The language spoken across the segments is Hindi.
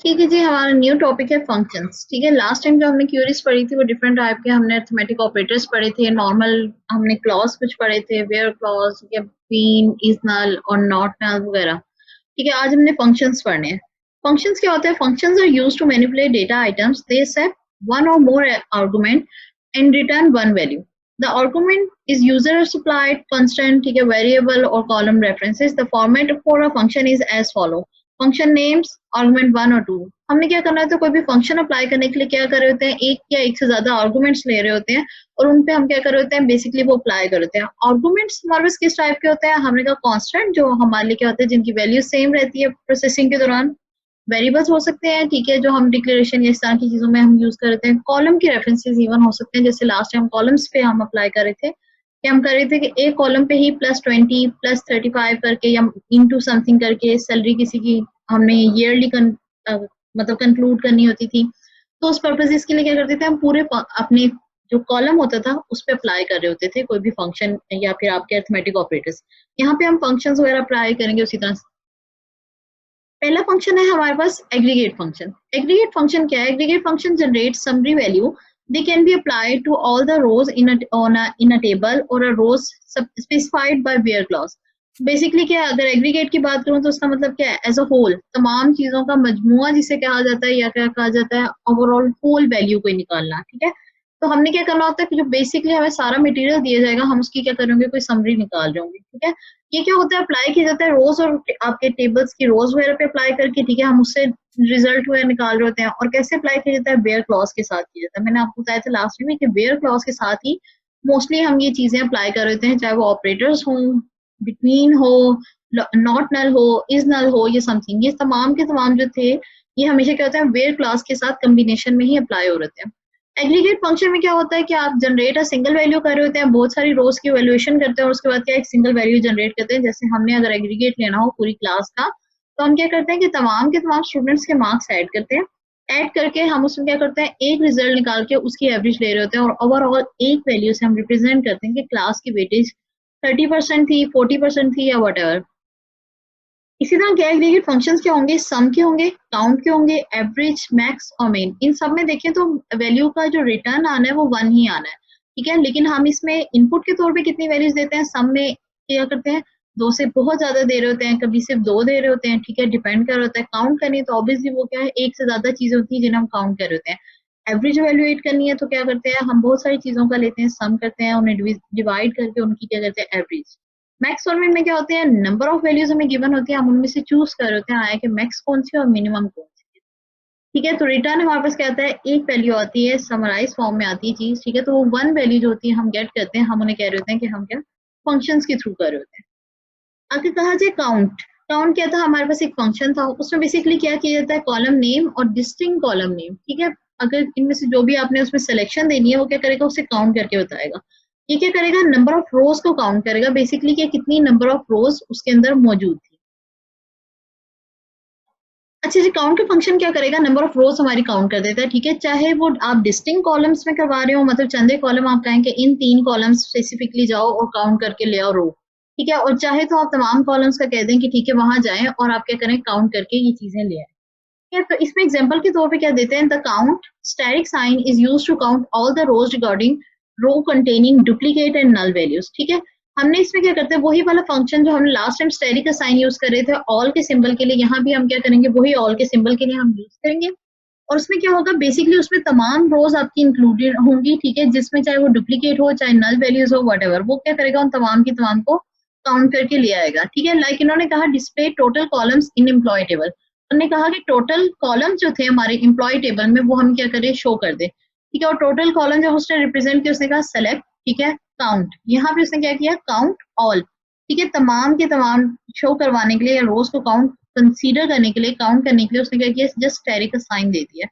ठीक है जी, हमारा न्यू टॉपिक है फंक्शंस। ठीक है, लास्ट टाइम जो हमने क्यूरीज पढ़ी थी वो डिफरेंट टाइप के हमने अरिथमेटिक ऑपरेटर्स पढ़े थे, नॉर्मल हमने क्लॉज कुछ पढ़े थे, वेयर क्लॉज या बीन, इज नल और नॉट नल वगैरह। ठीक है, आज हमने फंक्शंस पढ़ने हैं। फंक्शंस क्या होता है? Functions are used to manipulate data items. They accept one or more argument and return one value. The argument is user supplied constant, ठीक है, variable or column references. The format for a function is as follow. Function names, argument 1 और 2। हमने क्या करना है, तो कोई भी फंक्शन अप्लाई करने के लिए क्या कर रहे होते हैं, एक या एक से ज्यादा आर्गुमेंट्स ले रहे होते हैं और उन पे हम क्या कर रहे होते हैं, बेसिकली वो अप्लाई कर रहे होते हैं। आर्गुमेंट्स हमारे पास किस टाइप के होते हैं? हमने कहा कांस्टेंट, जो हमारे लिए क्या होते हैं, जिनकी वैल्यू सेम रहती है प्रोसेसिंग के दौरान। वेरिएबल्स हो सकते हैं, ठीक है, जो हम डिक्लेरेशन या इस तरह की चीजों में हम यूज करते हैं। कॉलम के रेफरेंसेस इवन हो सकते हैं, जैसे लास्ट टाइम कॉलम्स पे हम अप्लाई कर रहे थे कि हम कर रहे थे कि एक कॉलम पे ही +20 +35 करके या इनटू समथिंग करके सैलरी किसी की हमने ईयरली मतलब कंक्लूड करनी होती थी। तो उस पर्पजेस के लिए क्या करते थे, हम पूरे अपने जो कॉलम होता था उस पर अप्लाई कर रहे होते थे कोई भी फंक्शन या फिर आपके अरिथमेटिक ऑपरेटर्स। यहाँ पे हम फंक्शंस वगैरह अप्लाई करेंगे उसी तरह। पहला फंक्शन है हमारे पास एग्रीगेट फंक्शन। एग्रीगेट फंक्शन क्या है? Aggregate function generate summary value. They can be applied to all the rows in a table or a rows specified by where clause. Basically क्या है, अगर एग्रीगेट की बात करूं तो उसका मतलब क्या है, एज अ होल तमाम चीजों का मजमुआ जिसे कहा जाता है या क्या कहा जाता है, ओवरऑल होल वैल्यू को निकालना। ठीक है, तो हमने क्या करना होता है कि जो बेसिकली हमें सारा मटेरियल दिया जाएगा, हम उसकी क्या करेंगे, कोई समरी निकाल रहे होंगे। ठीक है, ये क्या होता है, अप्लाई किया जाता है रोज और आपके टेबल्स की रोज वगैरह पे अप्लाई करके। ठीक है, हम उससे रिजल्ट वगैरह निकाल रहे होते हैं। और कैसे अप्लाई किया जाता है? वेयर क्लॉज के साथ किया जाता है। मैंने आपको बताया था लास्ट में कि वेयर क्लॉज के साथ ही मोस्टली हम ये चीजें अप्लाई कर रहे होते हैं, चाहे वो ऑपरेटर्स हो, बिटवीन हो, नॉट नल हो, इज नल हो, ये समथिंग, ये तमाम के तमाम जो थे, ये हमेशा क्या होता है, वेयर क्लॉज के साथ कम्बिनेशन में ही अप्लाई हो रहे थे। एग्रीगेट फंक्शन में क्या होता है कि आप जनरेट अ सिंगल वैल्यू कर रहे होते हैं, बहुत सारी रोज की वैल्यूएशन करते हैं और उसके बाद क्या एक सिंगल वैल्यू जनरेट करते हैं। जैसे हमने अगर एग्रीगेट लेना हो पूरी क्लास का, तो हम क्या करते हैं कि तमाम के तमाम स्टूडेंट्स के मार्क्स ऐड करते हैं। ऐड करके हम उसमें क्या करते हैं, एक रिजल्ट निकाल के उसकी एवरेज ले रहे होते हैं और ओवरऑल एक वैल्यू से हम रिप्रेजेंट करते हैं कि क्लास की वेटेज 30% थी, 40% थी या वट एवर। इसी तरह क्या एग्रीगेट फंक्शंस क्या होंगे, सम के होंगे, काउंट के होंगे, एवरेज, मैक्स और मेन। इन सब में देखें तो वैल्यू का जो रिटर्न आना है वो 1 ही आना है। ठीक है, लेकिन हम इसमें इनपुट के तौर पे कितनी वैल्यूज देते हैं, सम में क्या करते हैं, 2 से बहुत ज्यादा दे रहे होते हैं, कभी सिर्फ 2 दे रहे होते हैं। ठीक है, डिपेंड कर रहा होता है। काउंट करनी है तो ऑब्वियसली वो क्या है, एक से ज्यादा चीजें होती है जिन्हें हम काउंट कर रहे होते हैं। एवरेज वैल्यूएट करनी है तो क्या करते हैं, हम बहुत सारी चीजों का लेते हैं, सम करते हैं, उन्हें डिवाइड करके उनकी क्या करते हैं, एवरेज। मैक्स और मिन में क्या होते हैं, नंबर ऑफ वैल्यूज हमें गिवन होती है, हम उनमें से चूज कर रहे होते हैं आया कि मैक्स कौन सी और मिनिमम कौन सी है। ठीक है, तो रिटर्न हमारे पास क्या आता है, एक वैल्यू आती है, समराइज फॉर्म में आती है चीज। ठीक है, तो वो 1 वैल्यू जो होती है हम गेट करते हैं, हम उन्हें कह रहे होते हैं कि हम क्या फंक्शंस के थ्रू कर रहे होते हैं। आगे कहा जाए काउंट। काउंट क्या था, हमारे पास एक फंक्शन था, उसमें बेसिकली क्या किया जाता है, कॉलम नेम और डिस्टिंक्ट कॉलम नेम। ठीक है, अगर इनमें से जो भी आपने उसमें सिलेक्शन देनी है वो क्या करेगा, उसे काउंट करके बताएगा। ये क्या करेगा, नंबर ऑफ रोज को काउंट करेगा, बेसिकली कि कितनी नंबर ऑफ रोज उसके अंदर मौजूद थी। अच्छा जी, काउंट के फंक्शन क्या करेगा, नंबर ऑफ रोज हमारी काउंट कर देता है। ठीक है, चाहे वो आप डिस्टिंक्ट कॉलम्स में करवा रहे हो, मतलब चंदे कॉलम आप कहें कि इन 3 कॉलम्स स्पेसिफिकली जाओ और काउंट करके ले आओ रो। ठीक है, और चाहे तो आप तमाम कॉलम्स का कह दें कि ठीक है वहां जाएं और आप क्या करें, काउंट करके ये चीजें ले आए। ठीक है, तो इसमें एग्जांपल के तौर पे क्या देते हैं, the count static sign is used to count all the rows regarding row containing duplicate and null values. ठीक है, हमने इसमें क्या करते हैं, वही वाला फंक्शन जो हमने लास्ट टाइम स्टैटिक का साइन यूज कर रहे थे ऑल के सिंबल के लिए, यहाँ भी हम क्या करेंगे, वही ऑल के सिंबल के लिए हम यूज करेंगे। और उसमें क्या होगा, बेसिकली उसमें तमाम रोज आपकी इंक्लूडेड होंगी। ठीक है, जिसमें चाहे वो डुप्लीकेट हो, चाहे नल वैल्यूज हो, वट एवर, वो क्या करेगा, उन तमाम की तमाम को काउंट करके ले आएगा। ठीक है, लाइक इन्होंने कहा display total columns in employ table. उन्होंने कहा कि टोटल कॉलम जो थे हमारे एम्प्लॉय टेबल में वो हम क्या करें, शो कर दे। ठीक है, और टोटल कॉलम जो उसने रिप्रेजेंट किया, उसने कहा सेलेक्ट। ठीक है, काउंट, यहाँ पे उसने क्या किया, काउंट ऑल। ठीक है, तमाम के तमाम शो करवाने के लिए या रोज को काउंट कंसीडर करने के लिए, काउंट करने के लिए उसने क्या किया, जस्ट स्टैटिक का साइन दे दिया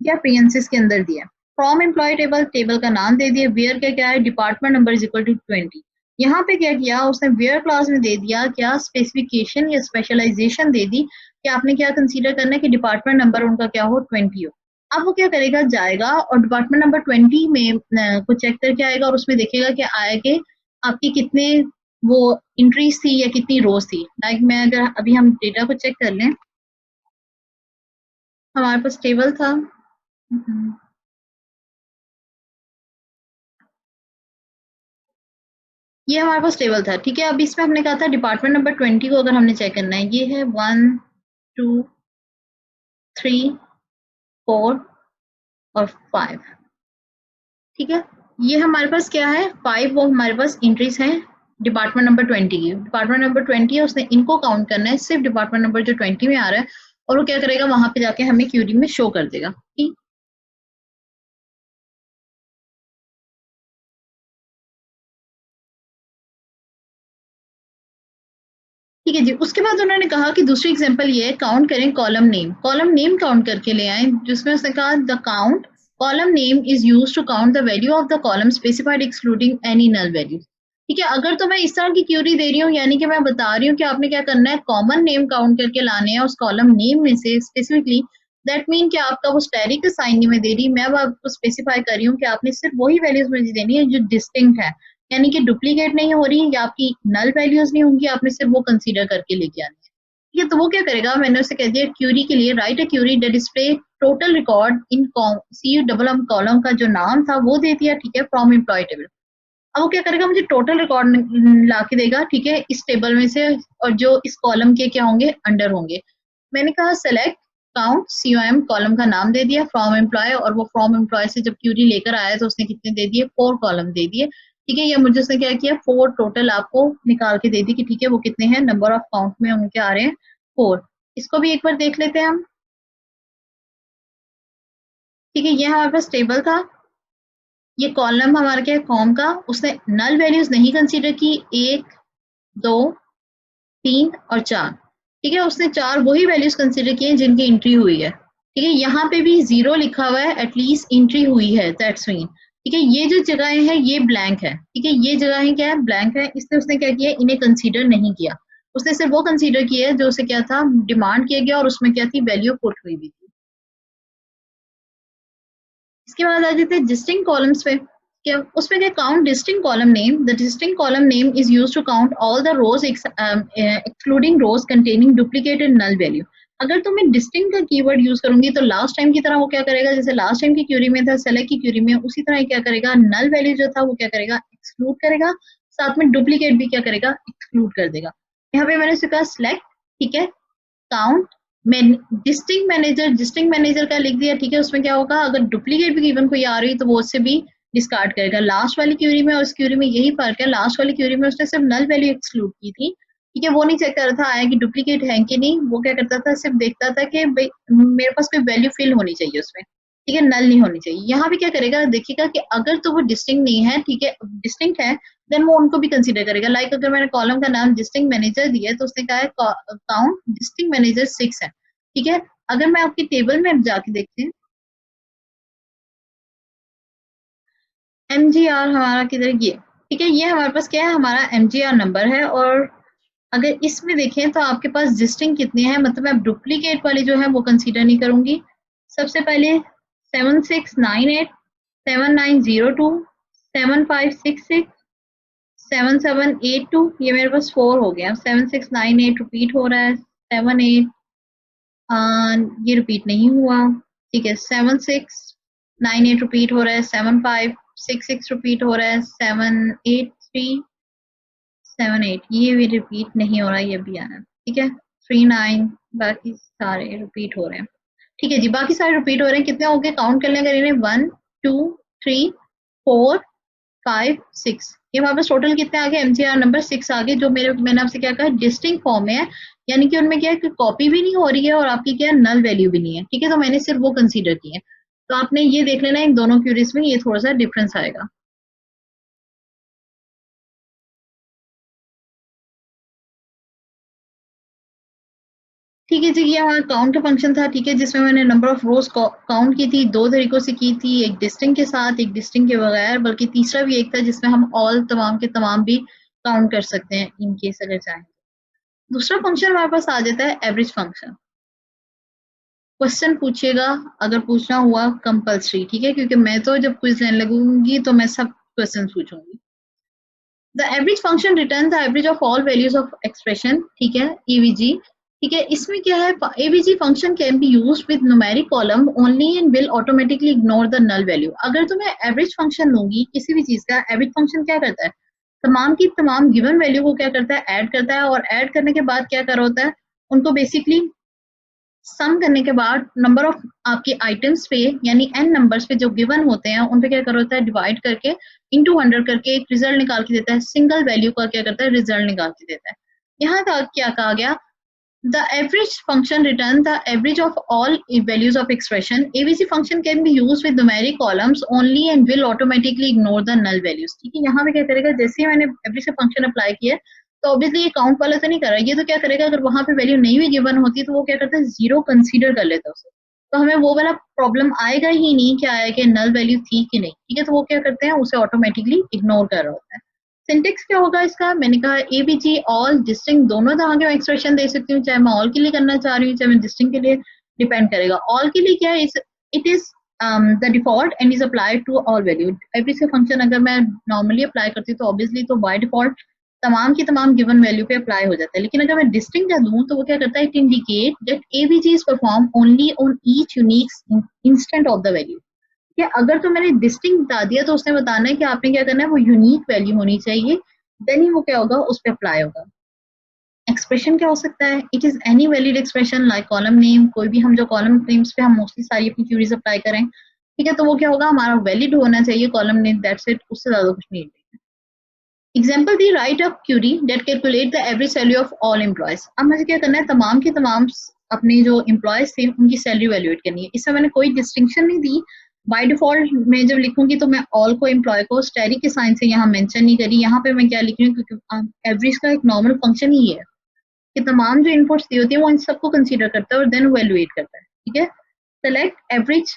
या पेरेंथेसिस के अंदर दिया। फ्रॉम एम्प्लॉय टेबल, टेबल का नाम दे दिया। वेयर क्या क्या है, department number is equal to 20। यहाँ पे क्या किया उसने, वेयर क्लास में दे दिया क्या, स्पेसिफिकेशन या स्पेशलाइजेशन दे दी कि आपने क्या कंसीडर करना है कि डिपार्टमेंट नंबर उनका क्या हो, 20 हो। अब वो क्या करेगा, जाएगा और डिपार्टमेंट नंबर 20 में को चेक करके आएगा और उसमें देखेगा कि आया कि आपकी कितने वो इंट्रीज थी या कितनी रोज थी। लाइक मैं अगर अभी हम डेटा को चेक कर लें, हमारे पास टेबल था। हम्म। ये हमारे पास टेबल था, ठीक है। अब इसमें हमने कहा था डिपार्टमेंट नंबर 20 को अगर हमने चेक करना है, ये है 1 2 3 4 और 5, ठीक है। ये हमारे पास क्या है, 5 वो हमारे पास एंट्रीज हैं डिपार्टमेंट नंबर 20 की। डिपार्टमेंट नंबर 20 है, उसने इनको काउंट करना है, सिर्फ डिपार्टमेंट नंबर जो 20 में आ रहा है, और वो क्या करेगा, वहां पे जाके हमें क्यूरी में शो कर देगा, ठीक। ठीक है जी। उसके बाद उन्होंने कहा कि दूसरी एग्जांपल ये है, काउंट करें column name. Column name count करके ले आए, जिसमें उसने कहा the count column name is used to count the value of the column specified excluding any null value. ठीक है, अगर तो मैं इस तरह की क्यूरी दे रही हूँ, यानी कि मैं बता रही हूँ कि आपने क्या करना है, कॉमन नेम काउंट करके लाने हैं उस कॉलम नेम में से स्पेसिफिकली। दैट मीन कि आपका वो स्टैटिक साइन नहीं मैं दे रही, मैं अब आपको स्पेसिफाई कर रही हूँ कि आपने सिर्फ वही वैल्यूज मुझे देनी है जो डिस्टिंक्ट है, यानी कि डुप्लीकेट नहीं हो रही या आपकी नल वैल्यूज नहीं होंगी, आपने सिर्फ वो कंसीडर करके लेके आनी है। ठीक है, तो वो क्या करेगा, मैंने उसे कह दिया क्यूरी के लिए write a query that display total record in C double M column का जो नाम था वो दे दिया, ठीक है, फ्रॉम एम्प्लॉय टेबल। अब वो क्या करेगा, मुझे टोटल रिकॉर्ड ला के देगा, ठीक है, इस टेबल में से, और जो इस कॉलम के क्या होंगे, अंडर होंगे। मैंने कहा सेलेक्ट काउंट COM, कॉलम का नाम दे दिया, फ्रॉम एम्प्लॉय, और वो फ्रॉम एम्प्लॉय से जब क्यूरी लेकर आया तो उसने कितने दे दिए, 4 कॉलम दे दिए, ठीक है। या मुझे उसने क्या किया, 4 टोटल आपको निकाल के दे दी कि ठीक है वो कितने हैं, नंबर ऑफ काउंट में उनके आ रहे हैं 4। इसको भी एक बार देख लेते हैं हम। ठीक है, ये हमारे पास टेबल था, ये कॉलम हमारा क्या है, कॉम का। उसने नल वैल्यूज नहीं कंसीडर की, 1 2 3 और 4, ठीक है। उसने 4 वही वैल्यूज कंसीडर किए जिनकी एंट्री हुई है, ठीक है। यहाँ पे भी 0 लिखा हुआ है, एटलीस्ट एंट्री हुई है, दैट्स मीन, ठीक है। ये जो जगहें हैं ये ब्लैंक है, ठीक है, ये जगहें क्या है, ब्लैंक है, इसलिए उसने क्या किया, इन्हें कंसीडर नहीं किया। उसने सिर्फ वो कंसीडर किया है जो उसे क्या था, डिमांड किया गया, और उसमें क्या थी, वैल्यू पुट हुई भी थी। इसके बाद आ जाते हैं डिस्टिंक्ट कॉलम्स पे। क्या उसमें क्या, count distinct column name, the distinct column name is used to count all the rows excluding rows containing duplicated null value. अगर तो मैं डिस्टिंक्ट का कीवर्ड यूज करूंगी तो लास्ट टाइम की तरह वो क्या करेगा, जैसे लास्ट टाइम की क्यूरी में था, सेलेक्ट की क्यूरी में, उसी तरह क्या करेगा, नल वैल्यू जो था वो क्या करेगा, एक्सक्लूड करेगा, साथ में डुप्लीकेट भी क्या करेगा, एक्सक्लूड कर देगा। यहाँ पे मैंने कहा सिलेक्ट, ठीक है, काउंट डिस्टिंग मैनेजर का लिख दिया, ठीक है। उसमें क्या होगा, अगर डुप्लीकेट भी इवन कोई आ रही तो वो उससे भी डिस्कार्ड करेगा। लास्ट वाली क्यूरी में और उस क्यूरी में यही फर्क है, लास्ट वाली क्यूरी में उसने सिर्फ नल वैल्यू एक्सक्लूड की थी, ठीक है। वो नहीं चेक कर रहा था आया कि डुप्लीकेट है कि नहीं, वो क्या करता था, सिर्फ देखता था कि भाई मेरे पास कोई वैल्यू फिल होनी चाहिए उसमें, ठीक है, नल नहीं होनी चाहिए। यहाँ भी क्या करेगा, देखिएगा कि अगर तो वो डिस्टिंक्ट नहीं है, ठीक है, डिस्टिंक्ट है, देन वो उनको भी कंसीडर करेगा। लाइक अगर मैंने कॉलम का नाम डिस्टिंक्ट मैनेजर दिया है तो उसने कहा है काउंट डिस्टिंक्ट मैनेजर 6 है, ठीक है। अगर मैं आपकी टेबल में जाके देखती हूँ, MGR हमारा किधर, ये ठीक है, ये हमारे पास क्या है, हमारा MGR नंबर है। और अगर इसमें देखें तो आपके पास डिस्टिंक्ट कितने हैं, मतलब मैं डुप्लीकेट वाली जो है वो कंसीडर नहीं करूंगी। सबसे पहले 7698 7902 7566 7782, ये मेरे पास 4 हो गया। 7698 रिपीट हो रहा है, 78 ये रिपीट नहीं हुआ, ठीक है। 7698 रिपीट हो रहा है, 7566 रिपीट हो रहा है, 78378 ये भी रिपीट नहीं हो रहा, ये भी आना, ठीक है। 39 बाकी सारे रिपीट हो रहे हैं, ठीक है जी। बाकी सारे रिपीट हो रहे हैं, कितने हो गए, काउंट कर लें अगर इन्हें, 1 2 3 4 5 6, ये हमारे पास टोटल कितने आ गए, MGR नंबर 6 आ गए, जो मैंने आपसे क्या कहा, डिस्टिंक्ट फॉर्म में है, यानी कि उनमें क्या है कि कॉपी भी नहीं हो रही है और आपकी क्या है, नल वैल्यू भी नहीं है, ठीक है। तो मैंने सिर्फ वो कंसीडर की है। तो आपने ये देख लेना इन दोनों क्यूरीज में ये थोड़ा सा डिफरेंस आएगा। ठीक है जी, ये हमारा काउंट का फंक्शन था, ठीक है, जिसमें मैंने नंबर ऑफ रोज काउंट की थी, दो तरीकों से की थी, एक डिस्टिंग के साथ, एक डिस्टिंग के बगैर, बल्कि तीसरा भी एक था जिसमें हम ऑल तमाम के तमाम भी काउंट कर सकते हैं इन केस अगर चाहें। दूसरा फंक्शन हमारे पास आ जाता है एवरेज फंक्शन। क्वेश्चन पूछिएगा अगर पूछना हुआ कंपल्सरी, ठीक है, क्योंकि मैं तो जब क्विज लेने लगूंगी तो मैं सब क्वेश्चन पूछूंगी। The average function return the average of all values of expression, ठीक है, EVG, ठीक है, इसमें क्या है, ABG function can be used with numeric column only and will automatically ignore the null value. अगर तो मैं एवरेज फंक्शन लूंगी किसी भी चीज का, एवरेज फंक्शन क्या करता है, तमाम की तमाम गिवन वैल्यू को क्या करता है, ऐड करता है, और ऐड करने के बाद क्या कर रहा होता है, उनको बेसिकली सम करने के बाद नंबर ऑफ आपके आइटम्स पे यानी एन नंबर्स पे जो गिवन होते हैं उन पे क्या कर होता है, डिवाइड करके इनटू 100 करके एक रिजल्ट निकाल के देता है, सिंगल वैल्यू का क्या करता है, रिजल्ट निकाल के देता है। यहाँ का क्या कहा गया, the average function returns the average of all values of expression. ABC function can be used with numeric columns only and will automatically ignore the null values. ठीक है, यहाँ पे क्या करेगा, जैसे ही मैंने average से फंक्शन अप्लाई किया तो ऑब्वियसली ये काउंट वाला तो नहीं कर रहा है, ये तो क्या करेगा, अगर वहां पे वैल्यू नहीं भी गिवन होती तो वो क्या करता है, जीरो कंसीडर कर लेता है उसे, तो हमें वो वाला प्रॉब्लम आएगा ही नहीं क्या आया कि नल वैल्यू थी कि नहीं। ठीक है, तो वो क्या करते हैं, उसे ऑटोमेटिकली इग्नोर कर रहा होता है। सिंटेक्स क्या होगा इसका, मैंने कहा एबीजी ऑल डिस्टिंक्ट दोनों तरह के एक्सप्रेशन दे सकती हूँ, चाहे मैं ऑल के लिए करना चाह रही हूँ चाहे मैं डिस्टिंक्ट के लिए, डिपेंड करेगा। ऑल के लिए क्या है, it is the default and is applied to all value. Every से फंक्शन अगर मैं नॉर्मली अप्लाई करती हूँ तो ऑब्वियसली तो बाय डिफॉल्ट तमाम की तमाम गिवन वैल्यू पे अप्लाई हो जाता है, लेकिन अगर मैं डिस्टिंक्ट का दूं तो वो क्या करता है, it indicate that ABG is perform only on each unique instant of the value. कि अगर तो मैंने डिस्टिंक्ट बता दिया तो उसने बताना है कि आपने क्या करना है, वो यूनिक वैल्यू होनी चाहिए, देन ही वो क्या होगा, उस पर अप्लाई होगा। एक्सप्रेशन क्या हो सकता है, it is any valid expression like column name, कोई भी हम जो कॉलम नेम्स पे हम मोस्टली सारी अपनी क्यूरीज अप्लाई करें, ठीक है, तो वो क्या होगा, हमारा वैलिड होना चाहिए कॉलम नेम, दैट्स इट, उससे ज्यादा कुछ नहीं। एग्जाम्पल दी, write a query that calculate the average salary of all employees. अब मुझे क्या करना है, तमाम के तमाम अपने जो एम्प्लॉयज थे उनकी सैलरी वैल्यूएट करनी है। इसमें मैंने कोई डिस्टिंक्शन नहीं दी, बाय डिफॉल्ट मैं जब लिखूंगी तो मैं ऑल को एम्प्लॉय को स्टेरिक के साइन से यहाँ मेंशन नहीं करी, यहाँ पे मैं क्या लिख रही हूँ, क्योंकि एवरेज का एक नॉर्मल फंक्शन ही है कि तमाम जो इनपुट्स दी होती है वो इन सबको कंसीडर करता है और देन वैल्यूएट करता है। ठीक है, सेलेक्ट एवरेज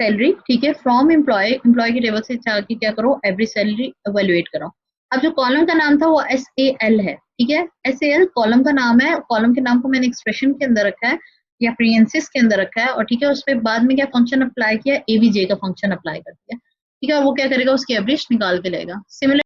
सैलरी, ठीक है, फ्रॉम एम्प्लॉय, एम्प्लॉय की टेबल से जाके क्या करो, एवरेज सैलरी वैल्यूएट करो। अब जो कॉलम का नाम था वो SAL है, ठीक है, SAL कॉलम का नाम है, कॉलम के नाम को मैंने एक्सप्रेशन के अंदर रखा है या प्रियंसिस के अंदर रखा है, और ठीक है, उस पर बाद में क्या फंक्शन अप्लाई किया, AVJ का फंक्शन अप्लाई कर दिया। ठीक है, और वो क्या करेगा, उसकी एवरेज निकाल के लेगा। सिमिलर